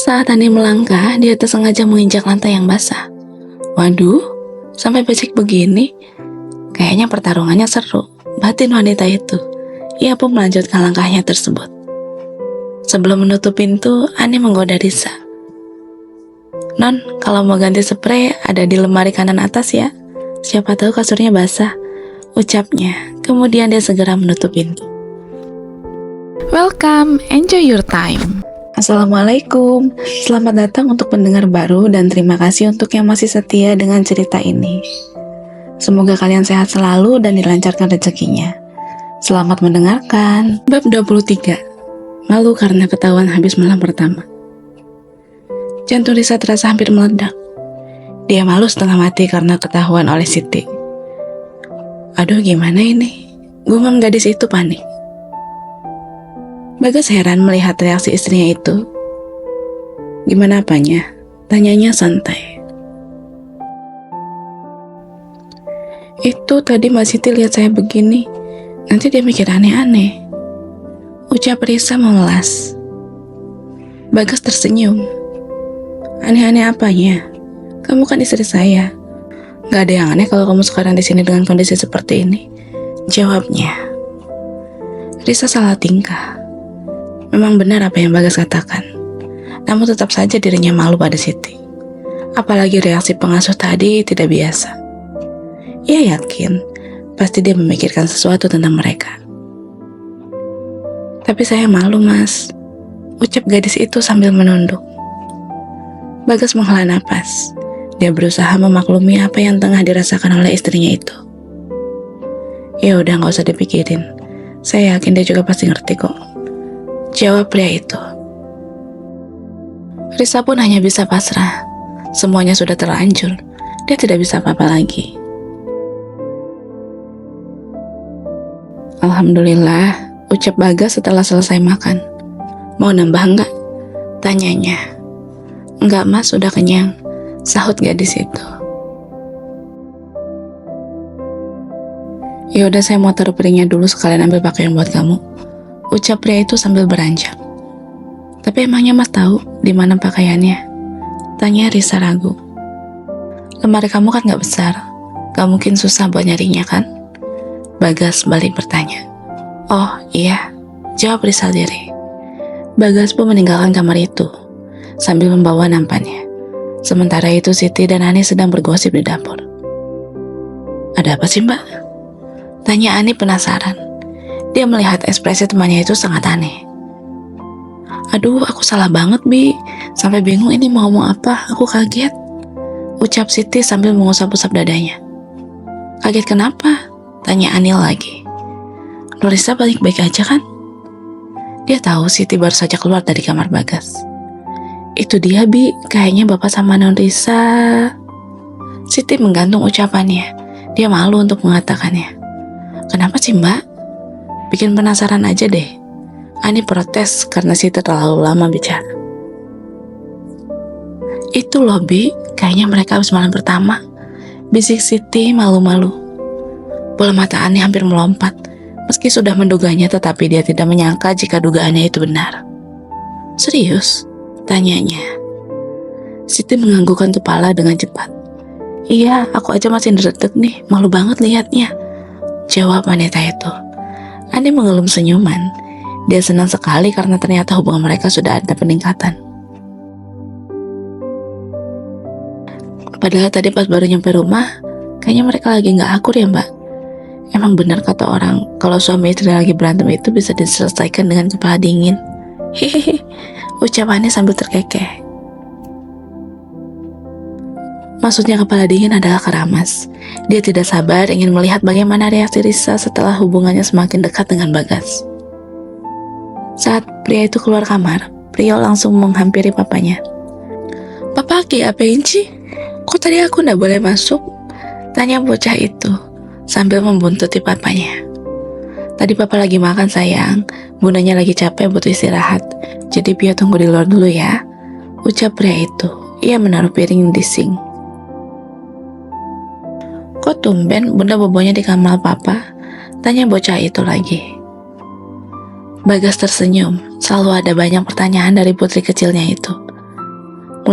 Saat Ani melangkah, dia tersengaja menginjak lantai yang basah. Waduh, sampai becek begini. Kayaknya pertarungannya seru, batin wanita itu. Ia pun melanjutkan langkahnya tersebut. Sebelum menutup pintu, Ani menggoda Risa. Non, kalau mau ganti spray ada di lemari kanan atas ya. Siapa tahu kasurnya basah, ucapnya. Kemudian dia segera menutup pintu. Welcome, enjoy your time. Assalamualaikum, selamat datang untuk pendengar baru dan terima kasih untuk yang masih setia dengan cerita ini. Semoga kalian sehat selalu dan dilancarkan rezekinya. Selamat mendengarkan. Bab 23. Malu karena ketahuan habis malam pertama. Jantung Risa terasa hampir meledak. Dia malu setengah mati karena ketahuan oleh Siti. Aduh, gimana ini? Gumam gadis itu panik. Bagas heran melihat reaksi istrinya itu. Gimana apanya? Tanyanya santai. Itu tadi Mbak Siti lihat saya begini. Nanti dia mikir aneh-aneh. Ucap Risa memelas. Bagas tersenyum. Aneh-aneh apanya? Kamu kan istri saya. Gak ada yang aneh kalau kamu sekarang di sini dengan kondisi seperti ini. Jawabnya. Risa salah tingkah. Memang benar apa yang Bagas katakan. Namun tetap saja dirinya malu pada Siti. Apalagi reaksi pengasuh tadi tidak biasa. Ia yakin pasti dia memikirkan sesuatu tentang mereka. Tapi saya malu, Mas, ucap gadis itu sambil menunduk. Bagas menghela napas. Dia berusaha memaklumi apa yang tengah dirasakan oleh istrinya itu. Ya udah, gak usah dipikirin. Saya yakin dia juga pasti ngerti kok, jawab pria itu. Risa pun hanya bisa pasrah. Semuanya sudah terlanjur. Dia tidak bisa apa-apa lagi. Alhamdulillah, ucap Bagas setelah selesai makan. Mau nambah enggak? Tanyanya. Enggak Mas, sudah kenyang, sahut gadis itu. Yaudah, saya mau taruh piringnya dulu sekalian ambil pakaian buat kamu, ucap pria itu sambil beranjak. Tapi emangnya Mas tahu di mana pakaiannya? Tanya Risa ragu. Lemari kamu kan gak besar, gak mungkin susah buat nyarinya kan? Bagas balik bertanya. Oh iya, jawab Risa diri. Bagas pun meninggalkan kamar itu sambil membawa nampannya. Sementara itu Siti dan Ani sedang bergosip di dapur. Ada apa sih Mbak? Tanya Ani penasaran. Dia melihat ekspresi temannya itu sangat aneh. Aduh, aku salah banget, Bi. Sampai bingung ini mau ngomong apa, aku kaget, ucap Siti sambil mengusap-usap dadanya. Kaget kenapa? Tanya Ani lagi. Nurisa baik-baik aja kan? Dia tahu Siti baru saja keluar dari kamar Bagas. Itu dia, Bi. Kayaknya Bapak sama Nurisa. Siti menggantung ucapannya. Dia malu untuk mengatakannya. Kenapa sih Mbak? Bikin penasaran aja deh. Ani protes karena Siti terlalu lama bicara. Itu loh Bi, kayaknya mereka habis malam pertama, bisik Siti malu-malu. Bola mata Ani hampir melompat. Meski sudah menduganya, tetapi dia tidak menyangka jika dugaannya itu benar. Serius? Tanyanya. Siti menganggukkan kepala dengan cepat. Iya, aku aja masih deg-deg nih, malu banget lihatnya, jawab wanita itu. Ani mengelum senyuman. Dia senang sekali karena ternyata hubungan mereka sudah ada peningkatan. Padahal tadi pas baru nyampe rumah, kayaknya mereka lagi gak akur ya Mbak. Emang benar kata orang, kalau suami istri lagi berantem itu bisa diselesaikan dengan kepala dingin. Hehehe, ucapannya sambil terkekeh. Maksudnya kepala dingin adalah keramas. Dia tidak sabar ingin melihat bagaimana reaksi Risa setelah hubungannya semakin dekat dengan Bagas. Saat pria itu keluar kamar, Prio langsung menghampiri papanya. Papa lagi apain sih? Kok tadi aku gak boleh masuk? Tanya bocah itu sambil membuntuti papanya. Tadi papa lagi makan sayang, bundanya lagi capek butuh istirahat. Jadi Pio tunggu di luar dulu ya, ucap pria itu. Ia menaruh piring di sink. Kok tumben bunda bobonya di kamar papa? Tanya bocah itu lagi. Bagas tersenyum. Selalu ada banyak pertanyaan dari putri kecilnya itu.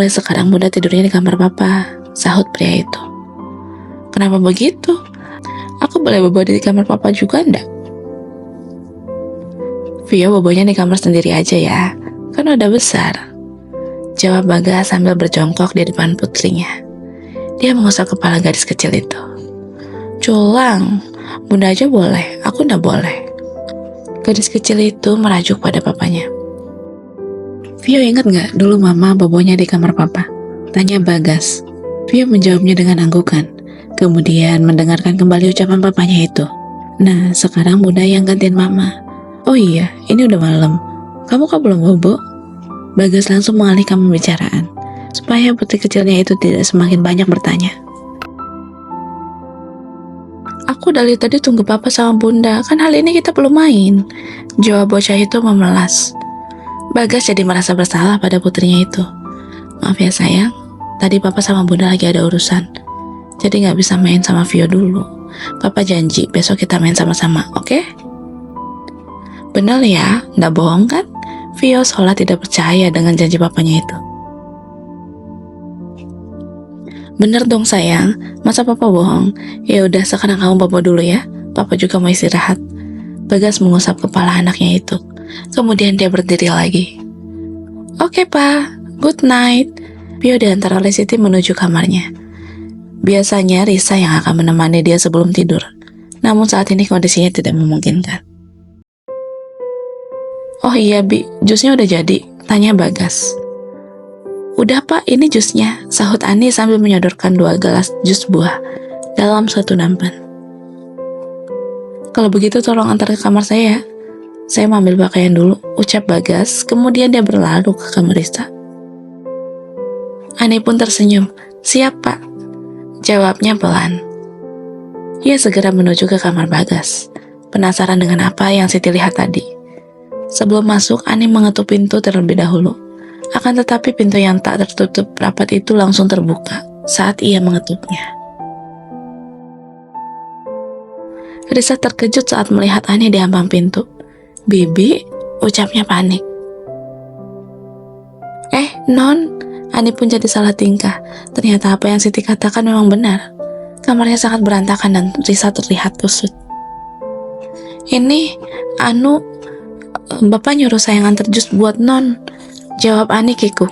Mulai sekarang Bunda tidurnya di kamar papa, sahut pria itu. Kenapa begitu? Aku boleh bobo di kamar papa juga enggak? Vio bobonya di kamar sendiri aja ya, kan udah besar. Jawab Bagas sambil berjongkok di depan putrinya. Dia mengusap kepala gadis kecil itu. Culang, Bunda aja boleh, aku nggak boleh. Gadis kecil itu merajuk pada papanya. Vio ingat nggak dulu mama bobonya di kamar papa? Tanya Bagas. Vio menjawabnya dengan anggukan, kemudian mendengarkan kembali ucapan papanya itu. Nah, sekarang Bunda yang gantiin mama. Oh iya, ini udah malam. Kamu kok belum bobo? Bagas langsung mengalihkan pembicaraan, supaya putri kecilnya itu tidak semakin banyak bertanya. Aku dari tadi tunggu papa sama Bunda, kan hal ini kita belum main. Jawab bocah itu memelas. Bagas jadi merasa bersalah pada putrinya itu. Maaf ya sayang, tadi papa sama Bunda lagi ada urusan, jadi gak bisa main sama Vio dulu. Papa janji besok kita main sama-sama, oke? Bener ya, gak bohong kan? Vio seolah tidak percaya dengan janji papanya itu. Bener dong sayang, masa papa bohong? Ya udah sekarang kamu bobo dulu ya, papa juga mau istirahat. Bagas mengusap kepala anaknya itu. Kemudian dia berdiri lagi. Oke pa, good night. Vio diantar oleh Siti menuju kamarnya. Biasanya Risa yang akan menemani dia sebelum tidur. Namun saat ini kondisinya tidak memungkinkan. Oh iya Bi, jusnya udah jadi? Tanya Bagas. Udah pak, ini jusnya, sahut Ani sambil menyodorkan 2 gelas jus buah dalam satu nampan. Kalau begitu tolong antar ke kamar saya ya. Saya mau ambil pakaian dulu, ucap Bagas, kemudian dia berlalu ke kamar Risa. Ani pun tersenyum. Siap pak, jawabnya pelan. Ia segera menuju ke kamar Bagas, penasaran dengan apa yang Siti lihat tadi. Sebelum masuk, Ani mengetuk pintu terlebih dahulu. Akan tetapi pintu yang tak tertutup rapat itu langsung terbuka saat ia mengetuknya. Risa terkejut saat melihat Ani di ambang pintu. Bibi, ucapnya panik. Non, Ani pun jadi salah tingkah. Ternyata apa yang Siti katakan memang benar. Kamarnya sangat berantakan dan Risa terlihat kusut. Ini, Bapak nyuruh saya nganter jus buat Non, jawab Ani kikuk.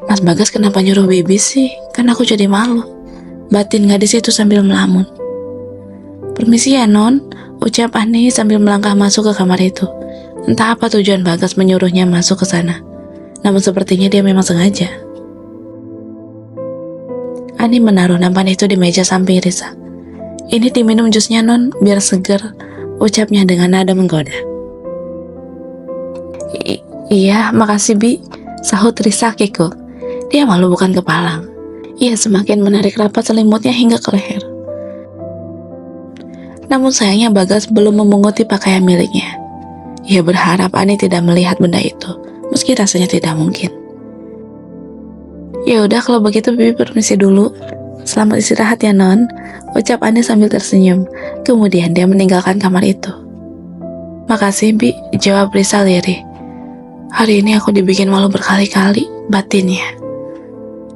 Mas Bagas kenapa nyuruh Bibi sih? Kan aku jadi malu, batin gadis itu sambil melamun. Permisi ya Non, ucap Ani sambil melangkah masuk ke kamar itu. Entah apa tujuan Bagas menyuruhnya masuk ke sana, namun sepertinya dia memang sengaja. Ani menaruh nampan itu di meja samping Risa. Ini diminum jusnya Non, biar seger, ucapnya dengan nada menggoda. Iya, makasih Bi, sahut Risa kikuk. Dia malu bukan kepalang. Ia semakin menarik rapat selimutnya hingga ke leher. Namun sayangnya Bagas belum memunguti pakaian miliknya. Ia berharap Ani tidak melihat benda itu, meski rasanya tidak mungkin. Ya udah kalau begitu Bibi permisi dulu. Selamat istirahat ya Non, ucap Ani sambil tersenyum. Kemudian dia meninggalkan kamar itu. Makasih Bi, jawab Risa lirih. Hari ini aku dibikin malu berkali-kali, batinnya.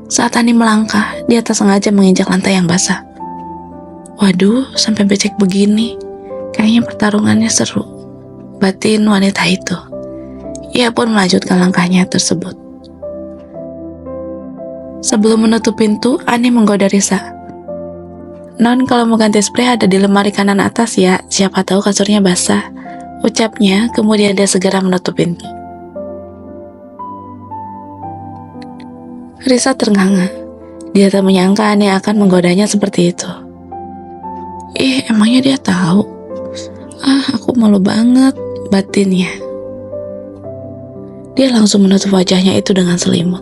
Saat Ani melangkah, dia tak sengaja menginjak lantai yang basah. Waduh, sampai becek begini. Kayaknya pertarungannya seru, batin wanita itu. Ia pun melanjutkan langkahnya tersebut. Sebelum menutup pintu, Ani menggoda Risa. Non, kalau mau ganti spray ada di lemari kanan atas ya, siapa tahu kasurnya basah, ucapnya, kemudian dia segera menutup pintu. Risa ternganga. Dia tak menyangka Ani akan menggodanya seperti itu. Emangnya dia tahu? Aku malu banget, batinnya. Dia langsung menutup wajahnya itu dengan selimut.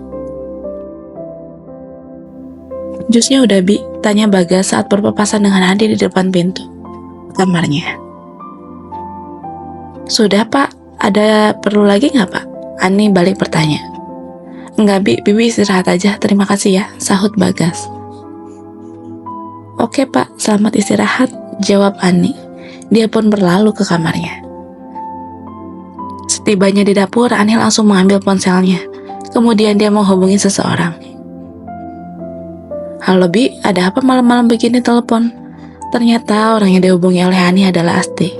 Jusnya udah Bi, tanya Bagas saat berpapasan dengan Adi di depan pintu kamarnya. Sudah Pak, ada perlu lagi nggak Pak? Ani balik bertanya. Enggak Bi, Bibi istirahat aja, terima kasih ya, sahut Bagas. Oke Pak, selamat istirahat, jawab Ani. Dia pun berlalu ke kamarnya. Setibanya di dapur, Ani langsung mengambil ponselnya. Kemudian dia menghubungi seseorang. Halo Bi, ada apa malam-malam begini telepon? Ternyata orang yang dihubungi oleh Ani adalah Asti.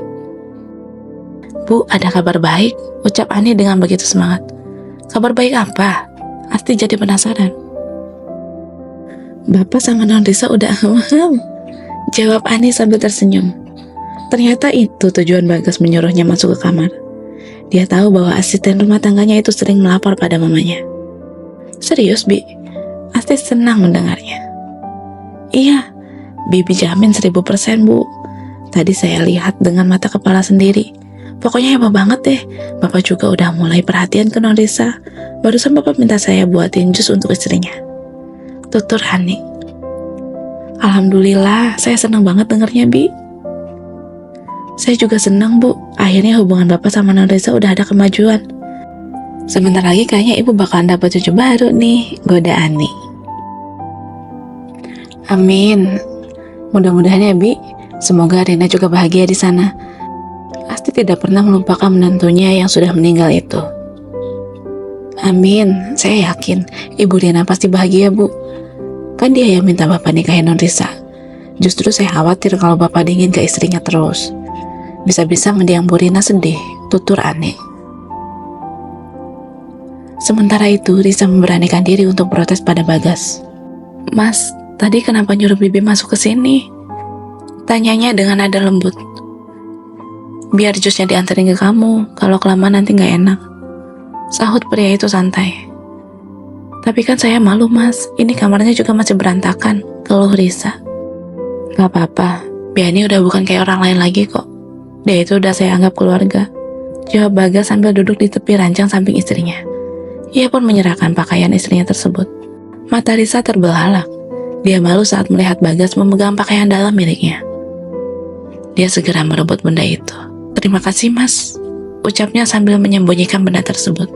Bu, ada kabar baik, ucap Ani dengan begitu semangat. Kabar baik apa? Asti jadi penasaran. Bapak sama Non Risa udah jawab Ani sambil tersenyum. Ternyata itu tujuan Bagas menyuruhnya masuk ke kamar. Dia tahu bahwa asisten rumah tangganya itu sering melapor pada mamanya. Serius, Bi? Asti senang mendengarnya. Iya, Bibi jamin 1000%, Bu. Tadi saya lihat dengan mata kepala sendiri. Pokoknya hebat banget deh. Bapak juga udah mulai perhatian ke Non Risa. Barusan Bapak minta saya buatin jus untuk istrinya. Tutur Hani. Alhamdulillah, saya senang banget dengarnya, Bi. Saya juga senang, Bu. Akhirnya hubungan Bapak sama Non Risa udah ada kemajuan. Sebentar lagi kayaknya Ibu bakalan dapat cucu baru nih, goda Ani. Amin. Mudah-mudahan ya, Bi. Semoga Rina juga bahagia di sana. Asti tidak pernah melupakan menantunya yang sudah meninggal itu. Amin. Saya yakin Ibu Rina pasti bahagia, Bu. Kan dia yang minta Bapak nikahin Non Risa. Justru saya khawatir kalau Bapak dingin ke istrinya terus. Bisa-bisa mendiang Bu Rina sedih, tutur Ani. Sementara itu, Risa memberanikan diri untuk protes pada Bagas. Mas, tadi kenapa nyuruh Bibi masuk ke sini? Tanyanya dengan nada lembut. Biar jusnya dianterin ke kamu, kalau kelamaan nanti gak enak. Sahut pria itu santai. Tapi kan saya malu, Mas. Ini kamarnya juga masih berantakan, keluh Risa. Gak apa-apa, Biani udah bukan kayak orang lain lagi kok. Dia itu udah saya anggap keluarga. Jawab Bagas sambil duduk di tepi ranjang samping istrinya. Ia pun menyerahkan pakaian istrinya tersebut. Mata Risa terbelalak. Dia malu saat melihat Bagas memegang pakaian dalam miliknya. Dia segera merebut benda itu. Terima kasih, Mas, ucapnya sambil menyembunyikan benda tersebut.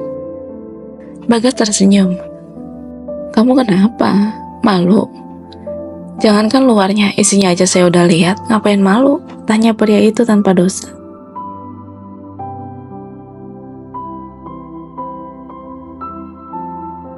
Bagas tersenyum. Kamu kenapa? Malu? Jangankan luarnya, isinya aja saya udah lihat. Ngapain malu? Tanya pria itu tanpa dosa.